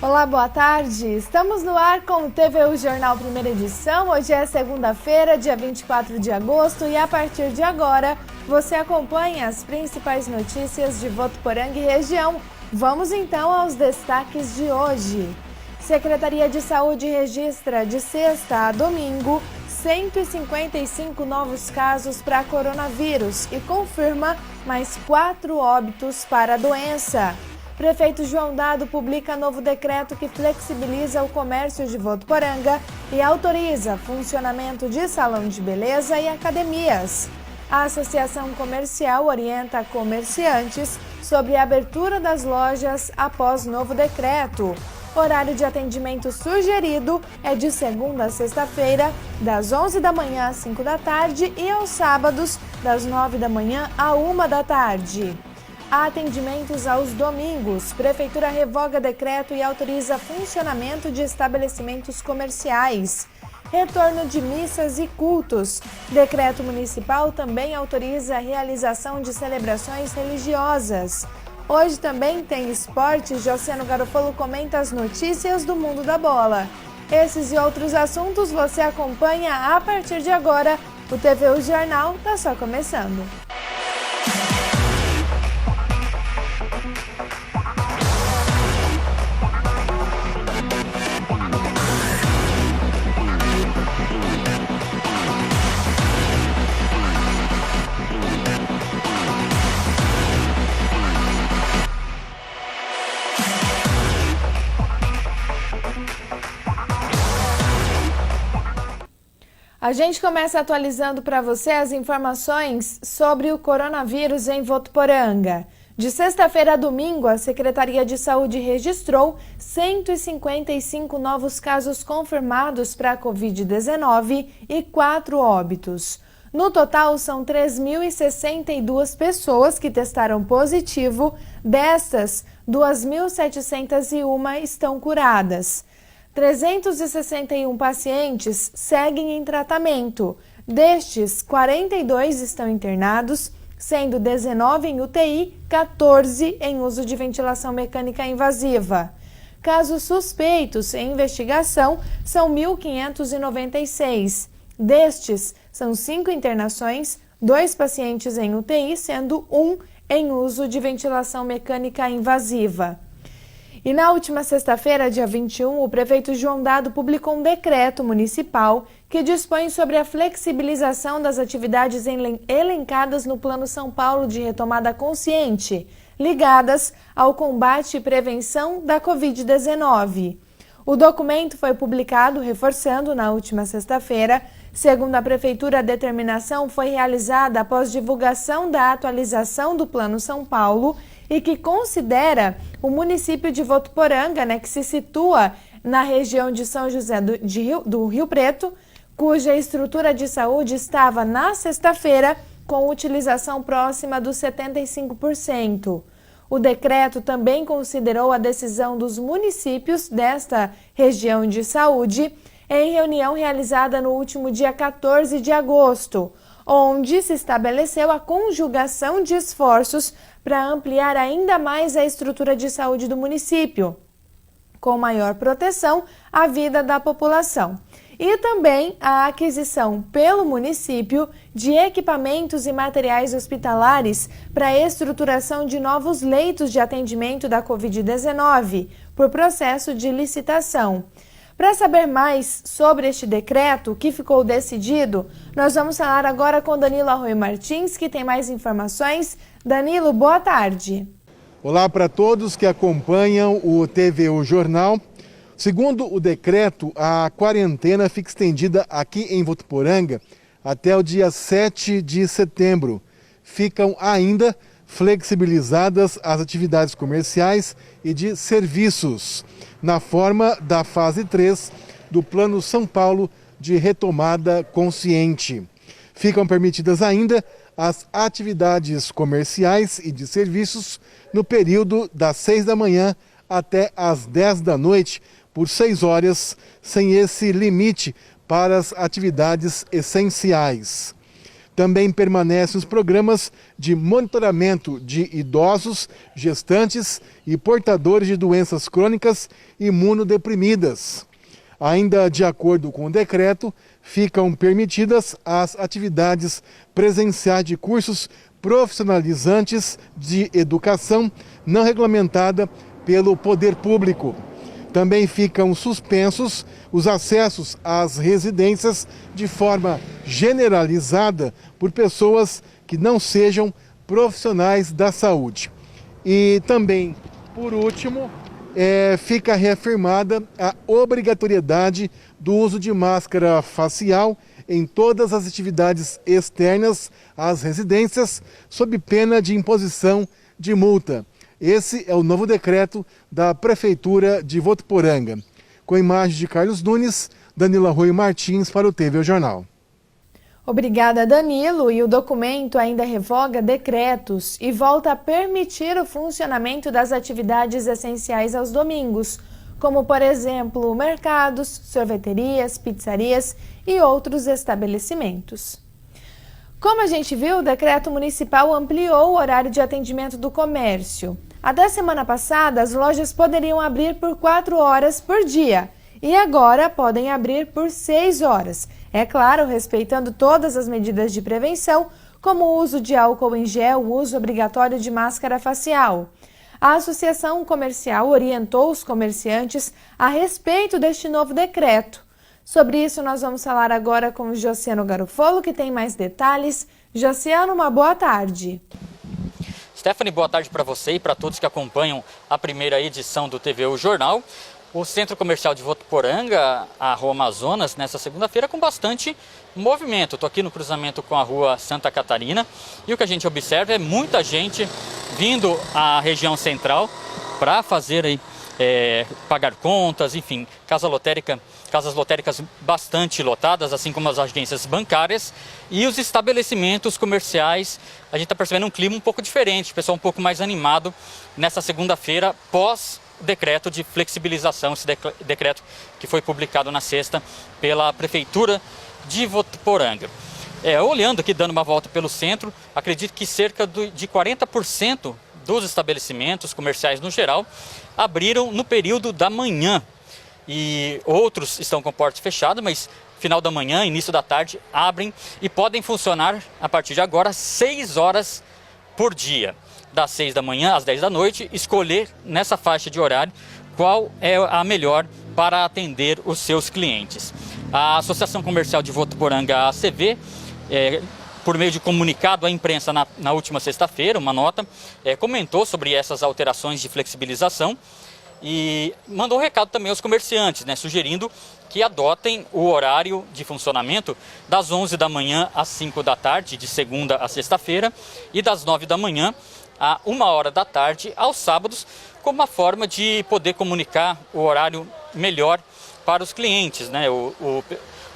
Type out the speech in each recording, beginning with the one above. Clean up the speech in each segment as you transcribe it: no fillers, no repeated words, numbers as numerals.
Olá, boa tarde. Estamos no ar com o TVU Jornal Primeira Edição. Hoje é segunda-feira, dia 24 de agosto, e a partir de agora você acompanha as principais notícias de Votuporanga e região. Vamos então aos destaques de hoje. Secretaria de Saúde registra de sexta a domingo 155 novos casos para coronavírus e confirma mais 4 óbitos para a doença. Prefeito João Dado publica novo decreto que flexibiliza o comércio de Votuporanga e autoriza funcionamento de salão de beleza e academias. A Associação Comercial orienta comerciantes sobre a abertura das lojas após novo decreto. Horário de atendimento sugerido é de segunda a sexta-feira, das 11 da manhã às 5 da tarde e aos sábados, das 9 da manhã à 1 da tarde. Há atendimentos aos domingos. Prefeitura revoga decreto e autoriza funcionamento de estabelecimentos comerciais. Retorno de missas e cultos. Decreto municipal também autoriza a realização de celebrações religiosas. Hoje também tem esporte. Josiano Garofalo comenta as notícias do mundo da bola. Esses e outros assuntos você acompanha a partir de agora. O TVU Jornal está só começando. A gente começa atualizando para você as informações sobre o coronavírus em Votuporanga. De sexta-feira a domingo, a Secretaria de Saúde registrou 155 novos casos confirmados para a Covid-19 e 4 óbitos. No total, são 3.062 pessoas que testaram positivo. Destas, 2.701 estão curadas. 361 pacientes seguem em tratamento. Destes, 42 estão internados, sendo 19 em UTI, 14 em uso de ventilação mecânica invasiva. Casos suspeitos em investigação são 1.596. Destes, são 5 internações, 2 pacientes em UTI, sendo 1 em uso de ventilação mecânica invasiva. E na última sexta-feira, dia 21, o prefeito João Dado publicou um decreto municipal que dispõe sobre a flexibilização das atividades elencadas no Plano São Paulo de Retomada Consciente, ligadas ao combate e prevenção da Covid-19. O documento foi publicado, reforçando, na última sexta-feira. Segundo a Prefeitura, a determinação foi realizada após divulgação da atualização do Plano São Paulo e que considera o município de Votuporanga, que se situa na região de São José do Rio Preto, cuja estrutura de saúde estava na sexta-feira com utilização próxima dos 75%. O decreto também considerou a decisão dos municípios desta região de saúde em reunião realizada no último dia 14 de agosto, onde se estabeleceu a conjugação de esforços para ampliar ainda mais a estrutura de saúde do município, com maior proteção à vida da população. E também a aquisição pelo município de equipamentos e materiais hospitalares para a estruturação de novos leitos de atendimento da Covid-19, por processo de licitação. Para saber mais sobre este decreto que ficou decidido, nós vamos falar agora com Danilo Arroio Martins, que tem mais informações. Danilo, boa tarde. Olá para todos que acompanham o TVU Jornal. Segundo o decreto, a quarentena fica estendida aqui em Votuporanga até o dia 7 de setembro. Ficam ainda flexibilizadas as atividades comerciais e de serviços, na forma da fase 3 do Plano São Paulo de Retomada Consciente. Ficam permitidas ainda as atividades comerciais e de serviços no período das 6 da manhã até as 10 da noite, por 6 horas, sem esse limite para as atividades essenciais. Também permanecem os programas de monitoramento de idosos, gestantes e portadores de doenças crônicas imunodeprimidas. Ainda de acordo com o decreto, ficam permitidas as atividades presenciais de cursos profissionalizantes de educação não regulamentada pelo poder público. Também ficam suspensos os acessos às residências de forma generalizada por pessoas que não sejam profissionais da saúde. E também, por último, fica reafirmada a obrigatoriedade do uso de máscara facial em todas as atividades externas às residências, sob pena de imposição de multa. Esse é o novo decreto da Prefeitura de Votuporanga. Com imagens de Carlos Nunes, Danilo Arroio Martins para o TV Jornal. Obrigada, Danilo. E o documento ainda revoga decretos e volta a permitir o funcionamento das atividades essenciais aos domingos, como, por exemplo, mercados, sorveterias, pizzarias e outros estabelecimentos. Como a gente viu, o decreto municipal ampliou o horário de atendimento do comércio. Até semana passada, as lojas poderiam abrir por 4 horas por dia e agora podem abrir por 6 horas. É claro, respeitando todas as medidas de prevenção, como o uso de álcool em gel, o uso obrigatório de máscara facial. A Associação Comercial orientou os comerciantes a respeito deste novo decreto. Sobre isso, nós vamos falar agora com o Josiano Garofolo, que tem mais detalhes. Josiano, uma boa tarde. Stephanie, boa tarde para você e para todos que acompanham a primeira edição do TVU Jornal. O Centro Comercial de Votuporanga, a Rua Amazonas, nessa segunda-feira com bastante movimento. Estou aqui no cruzamento com a Rua Santa Catarina e o que a gente observa é muita gente vindo à região central para fazer aí, pagar contas, enfim, casas lotéricas bastante lotadas, assim como as agências bancárias e os estabelecimentos comerciais. A gente está percebendo um clima um pouco diferente, o pessoal um pouco mais animado nessa segunda-feira pós decreto de flexibilização, esse decreto que foi publicado na sexta pela Prefeitura de Votuporanga. Olhando aqui, dando uma volta pelo centro, acredito que cerca de 40% dos estabelecimentos comerciais no geral abriram no período da manhã e outros estão com portas fechadas, mas final da manhã, início da tarde, abrem e podem funcionar a partir de agora 6 horas por dia. Das 6 da manhã às 10 da noite, escolher nessa faixa de horário qual é a melhor para atender os seus clientes. A Associação Comercial de Votuporanga, a ACV, por meio de comunicado à imprensa na última sexta-feira, uma nota, comentou sobre essas alterações de flexibilização e mandou um recado também aos comerciantes, sugerindo que adotem o horário de funcionamento das 11 da manhã às 5 da tarde, de segunda a sexta-feira, e das 9 da manhã a 1 hora da tarde aos sábados, como uma forma de poder comunicar o horário melhor para os clientes, o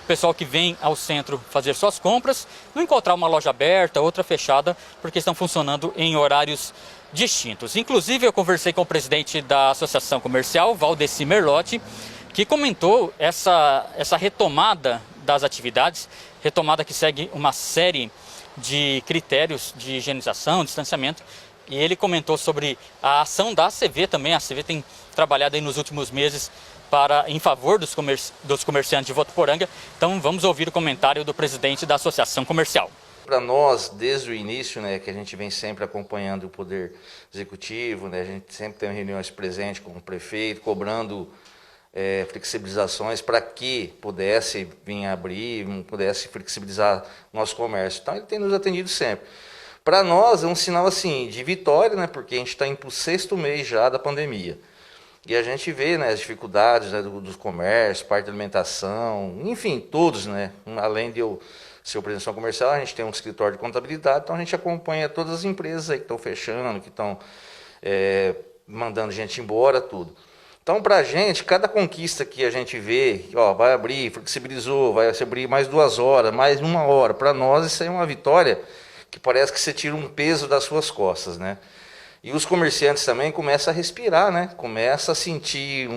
pessoal que vem ao centro fazer suas compras, não encontrar uma loja aberta, outra fechada, porque estão funcionando em horários distintos. Inclusive, eu conversei com o presidente da Associação Comercial, Valdeci Merlotti, que comentou essa retomada das atividades, retomada que segue uma série de critérios de higienização, distanciamento, e ele comentou sobre a ação da ACV também. A ACV tem trabalhado aí nos últimos meses em favor dos comerciantes de Votuporanga. Então vamos ouvir o comentário do presidente da Associação Comercial. Para nós, desde o início, que a gente vem sempre acompanhando o Poder Executivo, a gente sempre tem reuniões presentes com o prefeito, cobrando flexibilizações para que pudesse vir abrir, pudesse flexibilizar nosso comércio. Então ele tem nos atendido sempre. Para nós é um sinal assim de vitória, porque a gente está indo para o 6º mês já da pandemia. E a gente vê as dificuldades dos comércios, parte da alimentação, enfim, todos, além de eu ser o presidente da comercial, a gente tem um escritório de contabilidade, então a gente acompanha todas as empresas aí que estão fechando, que estão mandando gente embora, tudo. Então, para a gente, cada conquista que a gente vê, vai abrir, flexibilizou, vai abrir mais 2 horas, mais 1 hora, para nós isso aí é uma vitória que parece que você tira um peso das suas costas, E os comerciantes também começam a respirar, começam a sentir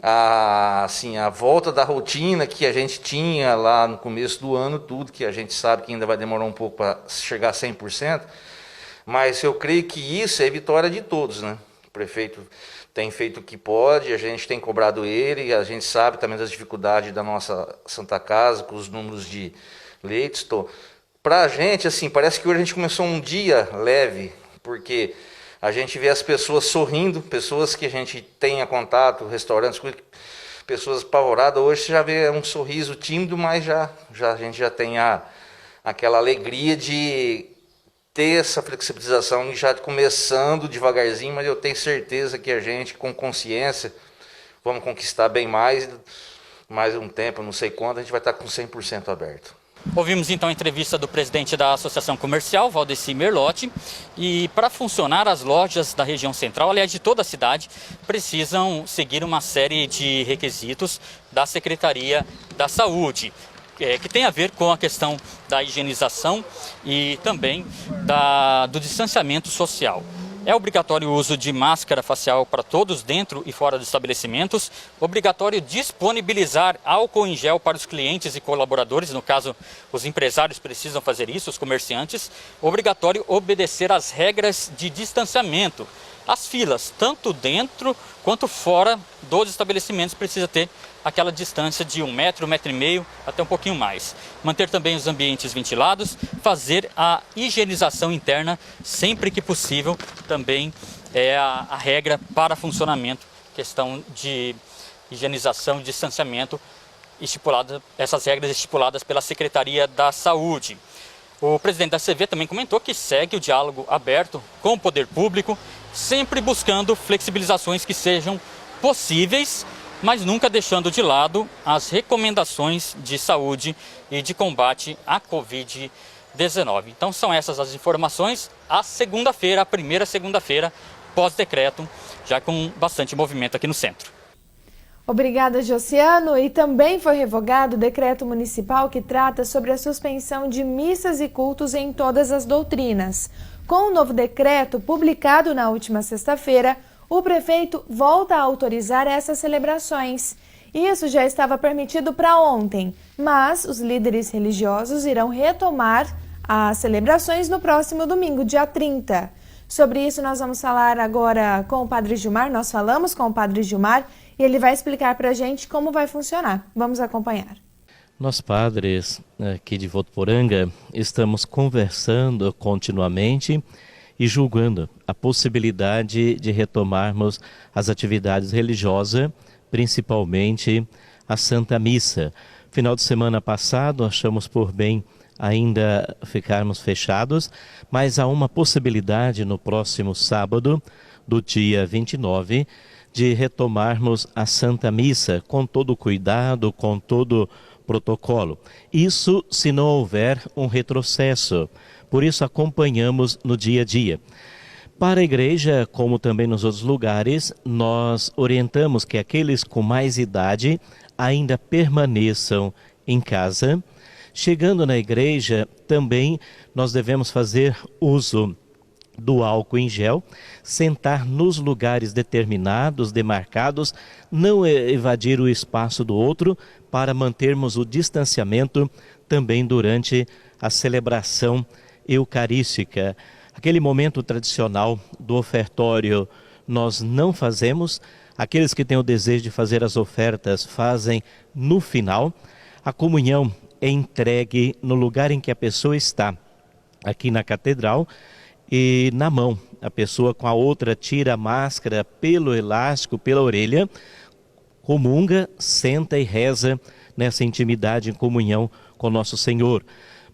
a volta da rotina que a gente tinha lá no começo do ano, tudo que a gente sabe que ainda vai demorar um pouco para chegar a 100%, mas eu creio que isso é vitória de todos, né? O prefeito tem feito o que pode, a gente tem cobrado ele, a gente sabe também das dificuldades da nossa Santa Casa, com os números de leitos. Para a gente, assim, parece que hoje a gente começou um dia leve, porque a gente vê as pessoas sorrindo, pessoas que a gente tenha contato, restaurantes, pessoas apavoradas. Hoje você já vê um sorriso tímido, mas a gente já tem aquela alegria de ter essa flexibilização e já começando devagarzinho, mas eu tenho certeza que a gente, com consciência, vamos conquistar bem mais um tempo, não sei quando, a gente vai estar com 100% aberto. Ouvimos então a entrevista do presidente da Associação Comercial, Valdeci Merlotti, e para funcionar as lojas da região central, aliás de toda a cidade, precisam seguir uma série de requisitos da Secretaria da Saúde, que tem a ver com a questão da higienização e também do distanciamento social. É obrigatório o uso de máscara facial para todos dentro e fora dos estabelecimentos, obrigatório disponibilizar álcool em gel para os clientes e colaboradores, no caso os empresários precisam fazer isso, os comerciantes, obrigatório obedecer às regras de distanciamento. As filas, tanto dentro quanto fora dos estabelecimentos, precisa ter aquela distância de 1 metro, 1,5 metros, até um pouquinho mais. Manter também os ambientes ventilados, fazer a higienização interna sempre que possível, também é a regra para funcionamento, questão de higienização e distanciamento, essas regras estipuladas pela Secretaria da Saúde. O presidente da CV também comentou que segue o diálogo aberto com o poder público, sempre buscando flexibilizações que sejam possíveis, mas nunca deixando de lado as recomendações de saúde e de combate à Covid-19. Então são essas as informações. A primeira segunda-feira, pós-decreto, já com bastante movimento aqui no centro. Obrigada, Josiano. E também foi revogado o decreto municipal que trata sobre a suspensão de missas e cultos em todas as doutrinas. Com o novo decreto, publicado na última sexta-feira, o prefeito volta a autorizar essas celebrações. Isso já estava permitido para ontem, mas os líderes religiosos irão retomar as celebrações no próximo domingo, dia 30. Sobre isso nós vamos falar agora com o Padre Gilmar. Nós falamos com o Padre Gilmar e ele vai explicar para a gente como vai funcionar. Vamos acompanhar. Nós padres aqui de Votuporanga estamos conversando continuamente e julgando a possibilidade de retomarmos as atividades religiosas, principalmente a Santa Missa. Final de semana passado achamos por bem ainda ficarmos fechados, mas há uma possibilidade no próximo sábado, do dia 29, de retomarmos a Santa Missa com todo o cuidado, com todo o protocolo. Isso se não houver um retrocesso. Por isso acompanhamos no dia a dia. Para a igreja, como também nos outros lugares, nós orientamos que aqueles com mais idade ainda permaneçam em casa. Chegando na igreja, também nós devemos fazer uso do álcool em gel, sentar nos lugares determinados, demarcados, não evadir o espaço do outro para mantermos o distanciamento também durante a celebração eucarística. Aquele momento tradicional do ofertório nós não fazemos, aqueles que têm o desejo de fazer as ofertas fazem no final. A comunhão é entregue no lugar em que a pessoa está, aqui na catedral, e na mão. A pessoa com a outra tira a máscara pelo elástico, pela orelha, comunga, senta e reza nessa intimidade em comunhão com Nosso Senhor.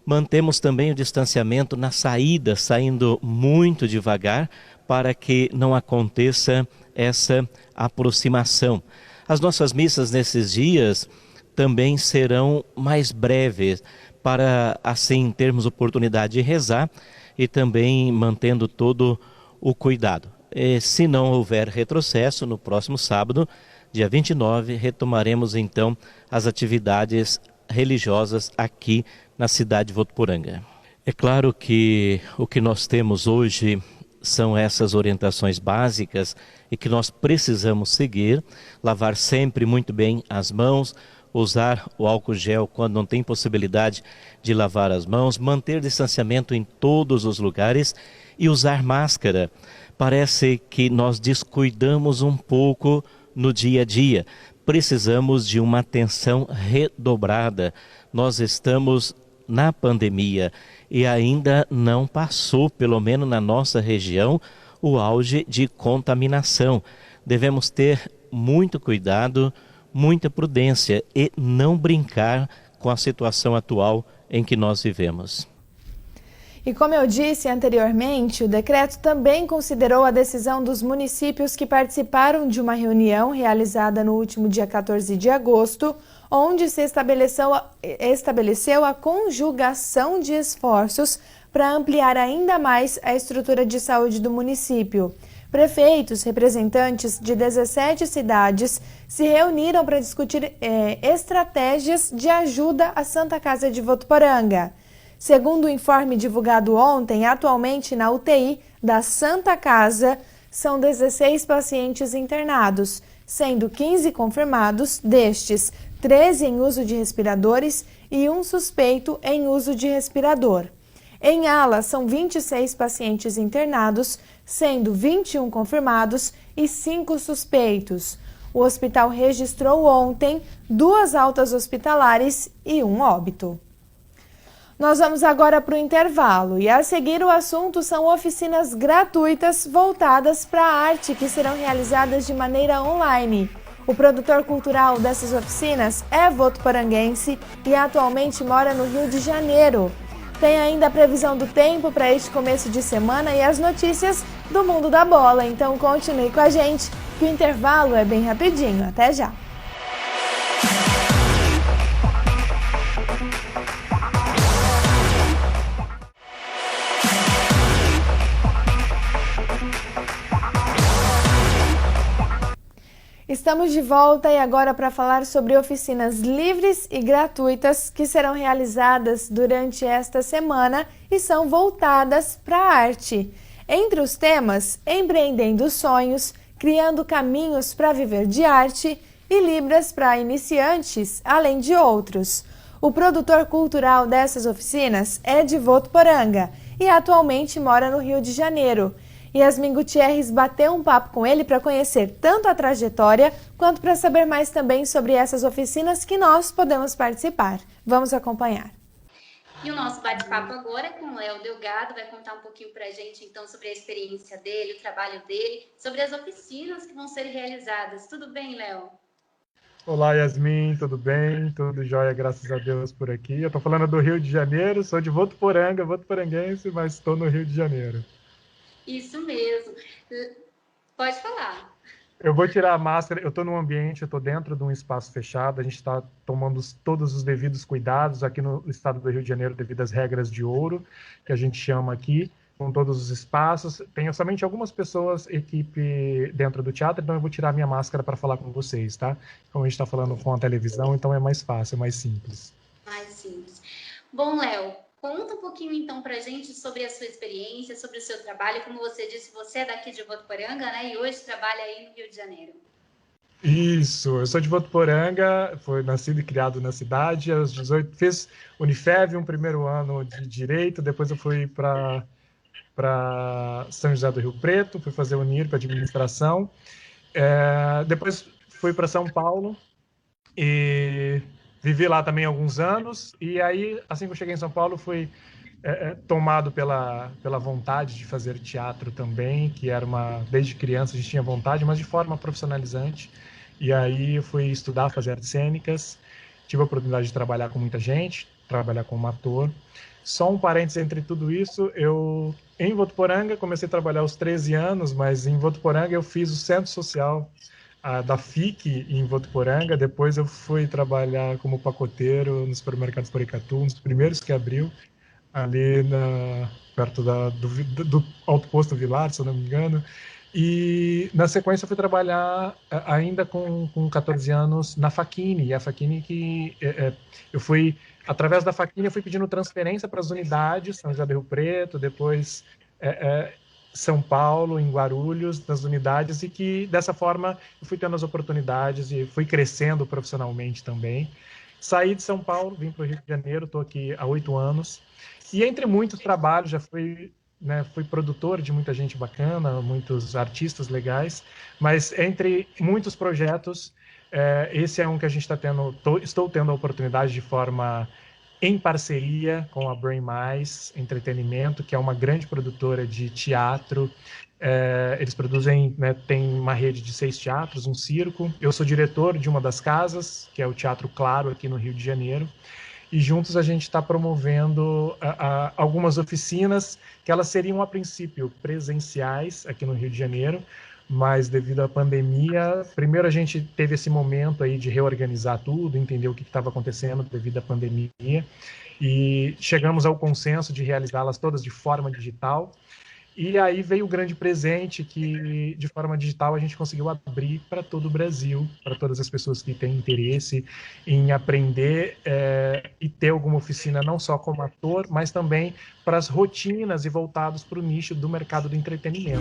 Mantemos também o distanciamento na saída, saindo muito devagar para que não aconteça essa aproximação. As nossas missas nesses dias também serão mais breves, para assim termos oportunidade de rezar e também mantendo todo o cuidado. Se não houver retrocesso, no próximo sábado, dia 29, retomaremos então as atividades religiosas aqui na cidade de Votuporanga. É claro que o que nós temos hoje são essas orientações básicas e que nós precisamos seguir: lavar sempre muito bem as mãos, usar o álcool gel quando não tem possibilidade de lavar as mãos, manter distanciamento em todos os lugares e usar máscara. Parece que nós descuidamos um pouco no dia a dia. Precisamos de uma atenção redobrada. Nós estamos na pandemia e ainda não passou, pelo menos na nossa região, o auge de contaminação. Devemos ter muito cuidado, muita prudência e não brincar com a situação atual em que nós vivemos. E como eu disse anteriormente, o decreto também considerou a decisão dos municípios que participaram de uma reunião realizada no último dia 14 de agosto, onde se estabeleceu a conjugação de esforços para ampliar ainda mais a estrutura de saúde do município. Prefeitos, representantes de 17 cidades se reuniram para discutir estratégias de ajuda à Santa Casa de Votuporanga. Segundo o informe divulgado ontem, atualmente na UTI da Santa Casa são 16 pacientes internados, sendo 15 confirmados, destes 13 em uso de respiradores e um suspeito em uso de respirador. Em ala, são 26 pacientes internados, sendo 21 confirmados e 5 suspeitos. O hospital registrou ontem 2 altas hospitalares e 1 óbito. Nós vamos agora para o intervalo e a seguir o assunto são oficinas gratuitas voltadas para a arte que serão realizadas de maneira online. O produtor cultural dessas oficinas é votuporanguense e atualmente mora no Rio de Janeiro. Tem ainda a previsão do tempo para este começo de semana e as notícias do mundo da bola. Então continue com a gente, que o intervalo é bem rapidinho. Até já! Estamos de volta e agora para falar sobre oficinas livres e gratuitas que serão realizadas durante esta semana e são voltadas para a arte. Entre os temas, empreendendo sonhos, criando caminhos para viver de arte e Libras para iniciantes, além de outros. O produtor cultural dessas oficinas é de Votuporanga e atualmente mora no Rio de Janeiro. Yasmin Gutierrez bateu um papo com ele para conhecer tanto a trajetória quanto para saber mais também sobre essas oficinas que nós podemos participar. Vamos acompanhar. E o nosso bate-papo agora é com o Léo Delgado, vai contar um pouquinho para a gente então sobre a experiência dele, o trabalho dele, sobre as oficinas que vão ser realizadas. Tudo bem, Léo? Olá, Yasmin, tudo bem? Tudo jóia, graças a Deus por aqui. Eu estou falando do Rio de Janeiro, sou de Votuporanga, votuporanguense, mas estou no Rio de Janeiro. Isso mesmo. Pode falar. Eu vou tirar a máscara, eu estou num ambiente, eu estou dentro de um espaço fechado, a gente está tomando todos os devidos cuidados aqui no estado do Rio de Janeiro devido às regras de ouro, que a gente chama aqui, com todos os espaços. Tenho somente algumas pessoas, equipe dentro do teatro, então eu vou tirar minha máscara para falar com vocês, tá? Como a gente está falando com a televisão, então é mais fácil, é mais simples. Mais simples. Bom, Léo, conta um pouquinho então pra gente sobre a sua experiência, sobre o seu trabalho. Como você disse, você é daqui de Votuporanga, né? E hoje trabalha aí no Rio de Janeiro. Isso, eu sou de Votuporanga, fui nascido e criado na cidade. Aos 18, fiz Unifev, um primeiro ano de Direito, depois eu fui para São José do Rio Preto, fui fazer Unir para Administração. Depois fui para São Paulo e vivi lá também alguns anos, e aí, assim que eu cheguei em São Paulo, fui tomado pela vontade de fazer teatro também, que era desde criança a gente tinha vontade, mas de forma profissionalizante. E aí eu fui estudar, fazer artes cênicas, tive a oportunidade de trabalhar com muita gente, trabalhar como ator. Só um parênteses entre tudo isso, eu, em Votuporanga, comecei a trabalhar aos 13 anos, mas em Votuporanga eu fiz o Centro Social da FIC em Votuporanga. Depois eu fui trabalhar como pacoteiro no supermercado Poricatu, um dos primeiros que abriu, ali perto do Alto Posto Vilar, se eu não me engano. E na sequência eu fui trabalhar ainda com 14 anos na Facchini. E a Facchini que eu fui, através da Facchini, eu fui pedindo transferência para as unidades, São José do Rio Preto, depois São Paulo, em Guarulhos, nas unidades, e que dessa forma eu fui tendo as oportunidades e fui crescendo profissionalmente também. Saí de São Paulo, vim para o Rio de Janeiro, estou aqui há 8 anos, e entre muitos trabalhos já fui produtor de muita gente bacana, muitos artistas legais, mas entre muitos projetos, esse é um que a gente está tendo, estou tendo a oportunidade de forma em parceria com a Brain Mais Entretenimento, que é uma grande produtora de teatro. Eles produzem, tem uma rede de 6 teatros, um circo. Eu sou diretor de uma das casas, que é o Teatro Claro, aqui no Rio de Janeiro. E juntos a gente está promovendo algumas oficinas que elas seriam, a princípio, presenciais aqui no Rio de Janeiro, mas devido à pandemia, primeiro a gente teve esse momento aí de reorganizar tudo, entender o que estava acontecendo devido à pandemia, e chegamos ao consenso de realizá-las todas de forma digital. E aí veio o grande presente que, de forma digital, a gente conseguiu abrir para todo o Brasil, para todas as pessoas que têm interesse em aprender e ter alguma oficina, não só como ator, mas também para as rotinas e voltados para o nicho do mercado do entretenimento.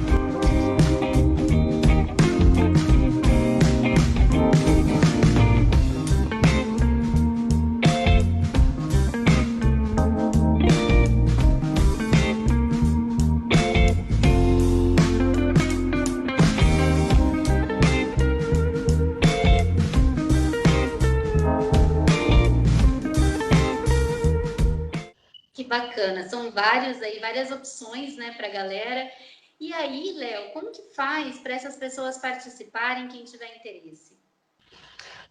Bacana, são várias opções, né, para a galera. E aí, Léo, como que faz para essas pessoas participarem, quem tiver interesse?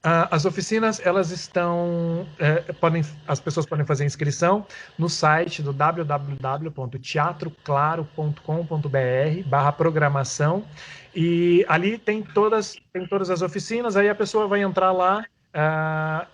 As oficinas, elas estão, as pessoas podem fazer inscrição no site do www.teatroclaro.com.br/programação, e ali tem todas as oficinas. Aí a pessoa vai entrar lá,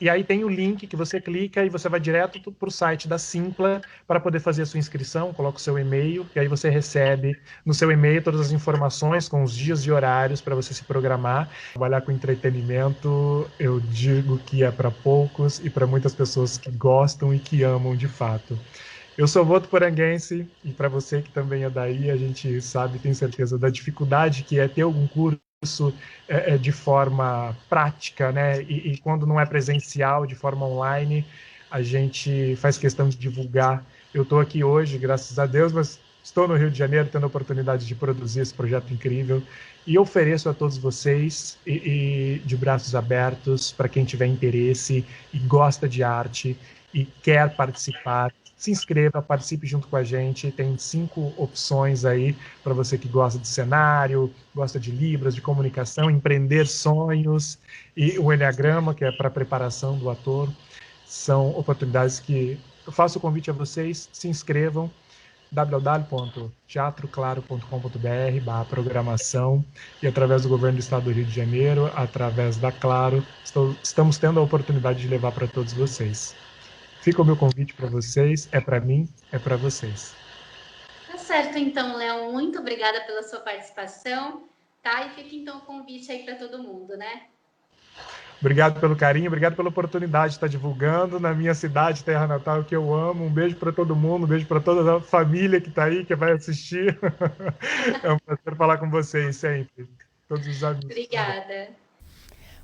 e aí tem o link que você clica e você vai direto para o site da Simpla para poder fazer a sua inscrição. Coloca o seu e-mail e aí você recebe no seu e-mail todas as informações com os dias e horários para você se programar. Trabalhar com entretenimento, eu digo que é para poucos e para muitas pessoas que gostam e que amam de fato. Eu sou votuporanguense, e para você que também é daí, a gente sabe, tem certeza da dificuldade que é ter algum curso de forma prática, né? E quando não é presencial, de forma online, a gente faz questão de divulgar. Eu estou aqui hoje, graças a Deus, mas estou no Rio de Janeiro tendo a oportunidade de produzir esse projeto incrível e ofereço a todos vocês de braços abertos para quem tiver interesse e gosta de arte e quer participar. Se inscreva, participe junto com a gente. Tem 5 opções aí para você que gosta de cenário, gosta de libras, de comunicação, empreender sonhos, e o Enneagrama, que é para preparação do ator. São oportunidades que eu faço o convite a vocês, se inscrevam, www.teatroclaro.com.br/programação, e através do Governo do Estado do Rio de Janeiro, através da Claro, estamos tendo a oportunidade de levar para todos vocês. Fica o meu convite para vocês, é para mim, é para vocês. Tá certo, então, Léo, muito obrigada pela sua participação, tá? E fica então o convite aí para todo mundo, né? Obrigado pelo carinho, obrigado pela oportunidade de estar divulgando na minha cidade, terra natal, que eu amo. Um beijo para todo mundo, um beijo para toda a família que está aí, que vai assistir. É um prazer falar com vocês sempre, todos os amigos. Obrigada.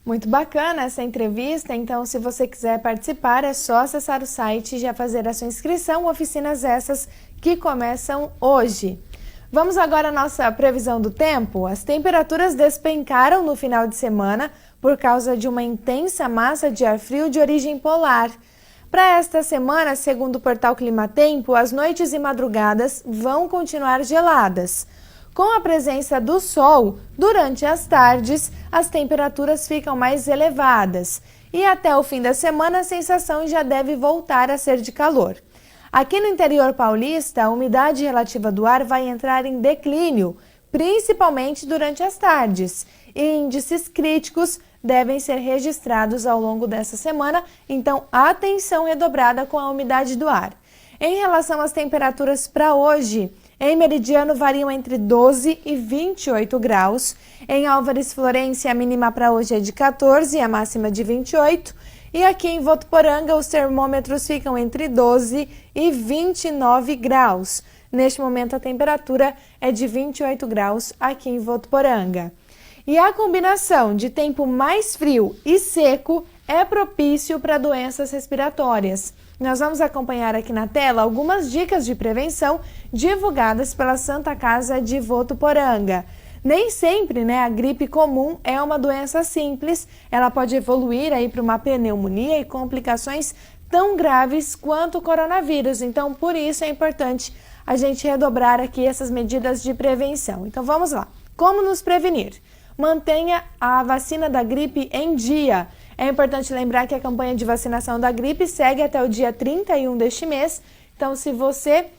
Muito bacana essa entrevista, então se você quiser participar é só acessar o site e já fazer a sua inscrição, oficinas essas que começam hoje. Vamos agora à nossa previsão do tempo. As temperaturas despencaram no final de semana por causa de uma intensa massa de ar frio de origem polar. Para esta semana, segundo o portal Climatempo, as noites e madrugadas vão continuar geladas. Com a presença do sol, durante as tardes, as temperaturas ficam mais elevadas e até o fim da semana a sensação já deve voltar a ser de calor. Aqui no interior paulista, a umidade relativa do ar vai entrar em declínio, principalmente durante as tardes, e índices críticos devem ser registrados ao longo dessa semana, então atenção redobrada com a umidade do ar. Em relação às temperaturas para hoje, em Meridiano variam entre 12 e 28 graus. Em Álvares Florence, a mínima para hoje é de 14 e a máxima de 28. E aqui em Votuporanga, os termômetros ficam entre 12 e 29 graus. Neste momento, a temperatura é de 28 graus aqui em Votuporanga. E a combinação de tempo mais frio e seco é propício para doenças respiratórias. Nós vamos acompanhar aqui na tela algumas dicas de prevenção divulgadas pela Santa Casa de Votuporanga. Nem sempre, a gripe comum é uma doença simples, ela pode evoluir aí para uma pneumonia e complicações tão graves quanto o coronavírus. Então, por isso é importante a gente redobrar aqui essas medidas de prevenção. Então, vamos lá. Como nos prevenir? Mantenha a vacina da gripe em dia. É importante lembrar que a campanha de vacinação da gripe segue até o dia 31 deste mês. Então, se você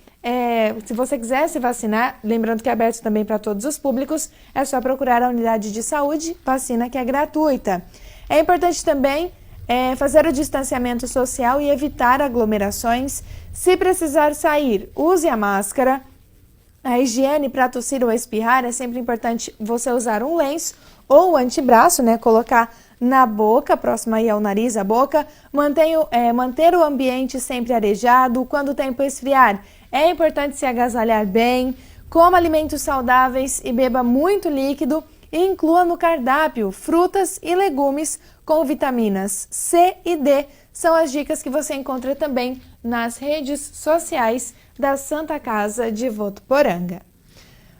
quiser se vacinar, lembrando que é aberto também para todos os públicos, é só procurar a unidade de saúde, vacina que é gratuita. É importante também fazer o distanciamento social e evitar aglomerações. Se precisar sair, use a máscara. A higiene para tossir ou espirrar é sempre importante você usar um lenço ou antebraço, colocar na boca, próximo aí ao nariz, a boca. Manter o ambiente sempre arejado. Quando o tempo esfriar, é importante se agasalhar bem. Coma alimentos saudáveis e beba muito líquido. E inclua no cardápio frutas e legumes com vitaminas C e D. São as dicas que você encontra também nas redes sociais da Santa Casa de Votuporanga.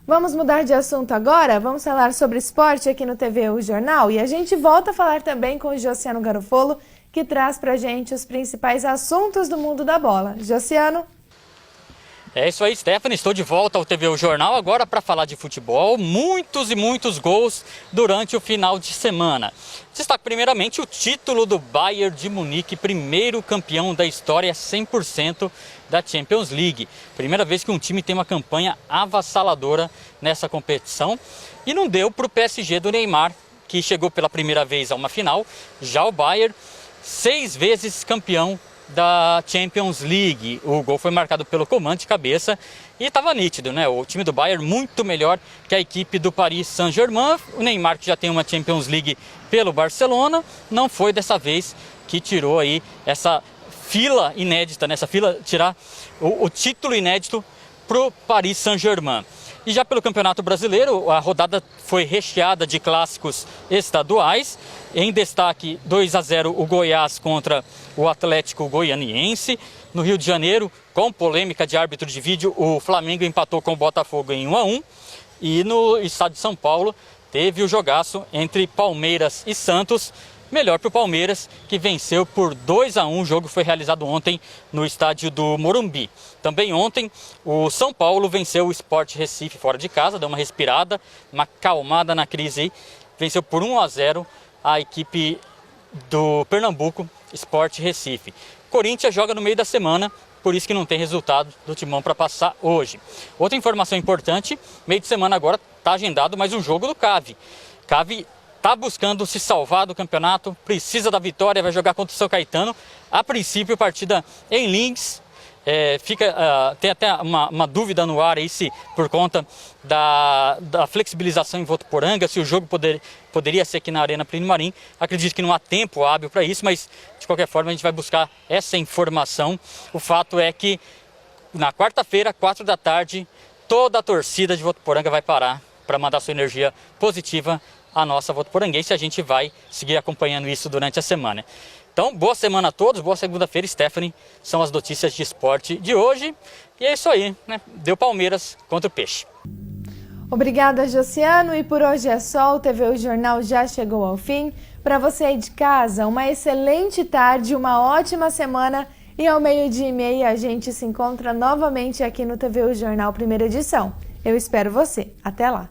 Vamos mudar de assunto agora? Vamos falar sobre esporte aqui no TVU Jornal e a gente volta a falar também com o Josiano Garofolo, que traz pra gente os principais assuntos do mundo da bola. Josiano? É isso aí, Stephanie. Estou de volta ao TVU Jornal agora para falar de futebol. Muitos e muitos gols durante o final de semana. Destaco primeiramente o título do Bayern de Munique, primeiro campeão da história 100% da Champions League. Primeira vez que um time tem uma campanha avassaladora nessa competição. E não deu para o PSG do Neymar, que chegou pela primeira vez a uma final. Já o Bayern, 6 vezes campeão da Champions League. O gol foi marcado pelo Coman de cabeça e estava nítido, O time do Bayern muito melhor que a equipe do Paris Saint-Germain. O Neymar, que já tem uma Champions League pelo Barcelona, não foi dessa vez que tirou aí essa fila inédita, nessa fila tirar o título inédito pro Paris Saint-Germain. E já pelo Campeonato Brasileiro, a rodada foi recheada de clássicos estaduais. Em destaque, 2-0 o Goiás contra o Atlético Goianiense. No Rio de Janeiro, com polêmica de árbitro de vídeo, o Flamengo empatou com o Botafogo em 1-1. E no estado de São Paulo, teve o jogaço entre Palmeiras e Santos. Melhor para o Palmeiras, que venceu por 2-1. O jogo foi realizado ontem no estádio do Morumbi. Também ontem, o São Paulo venceu o Sport Recife fora de casa, deu uma respirada, uma acalmada na crise aí. Venceu por 1-0 a equipe do Pernambuco, Sport Recife. Corinthians joga no meio da semana, por isso que não tem resultado do Timão para passar hoje. Outra informação importante, meio de semana agora está agendado mais um jogo do CAV. CAV está buscando se salvar do campeonato, precisa da vitória, vai jogar contra o São Caetano. A princípio, partida em Lins. Tem até uma dúvida no ar aí se por conta da flexibilização em Votuporanga, se o jogo poderia ser aqui na Arena Plínio Marim. Acredito que não há tempo hábil para isso, mas de qualquer forma a gente vai buscar essa informação. O fato é que na quarta-feira, 4 da tarde, toda a torcida de Votuporanga vai parar para mandar sua energia positiva à nossa votuporanguense. A gente vai seguir acompanhando isso durante a semana. Então, boa semana a todos, boa segunda-feira, Stephanie. São as notícias de esporte de hoje. E é isso aí, Deu Palmeiras contra o Peixe. Obrigada, Josiano. E por hoje é só, o TVU Jornal já chegou ao fim. Para você aí de casa, uma excelente tarde, uma ótima semana. E ao 12:30 a gente se encontra novamente aqui no TVU Jornal, primeira edição. Eu espero você. Até lá.